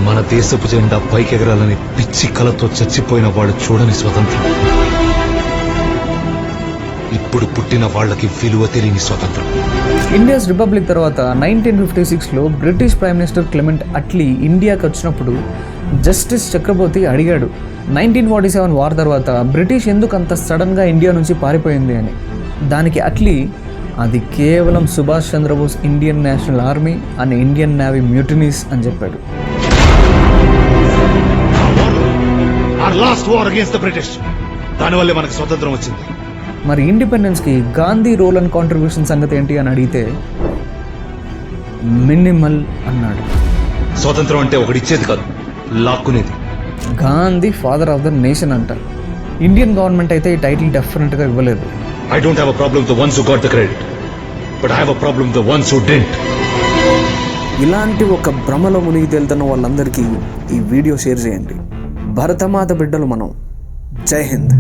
మన దేశపు జెండా పైకెగరాలని పిచ్చి కలతో చచ్చిపోయిన వాడు చూడని స్వతంత్రం. ఇప్పుడు పుట్టిన వాళ్ళకి విలువ తెలియని స్వతంత్రం. ఇండియాస్ రిపబ్లిక్ తర్వాత 1956లో British prime minister Clement Attlee ఇండియాకి వచ్చినప్పుడు జస్టిస్ చక్రబోర్తి అడిగాడు 1947 వార్ తర్వాత బ్రిటిష్ ఎందుకు అంత సడన్గా ఇండియా నుంచి పారిపోయింది అని. దానికి అట్లీ అది కేవలం Subhash Chandra Bose Indian National Army and Indian Navy mutinies అని చెప్పాడు. దానివల్లే మనకు స్వతంత్రం వచ్చింది. మరి ఇండిపెండెన్స్కి గాంధీ రోల్ అండ్ కాంట్రిబ్యూషన్ సంగతి ఏంటి అని అడిగితే మినిమల్ అన్నాడు. స్వతంత్రం అంటే ఒకటిచ్చేది కాదు, లాక్కునేది. Gandhi father of the nation అంటారు. ఇండియన్ గవర్నమెంట్ అయితే ఈ టైటిల్ డెఫినెట్గా ఇవ్వలేదు. I don't have a problem with the ones who got the credit, but I have a problem with the ones who didn't. ఇలాంటి ఒక భ్రమలో మునిగి తేలుతున్న వాళ్ళందరికీ ఈ వీడియో షేర్ చేయండి. భరతమాత బిడ్డలు మనం. జై హింద్.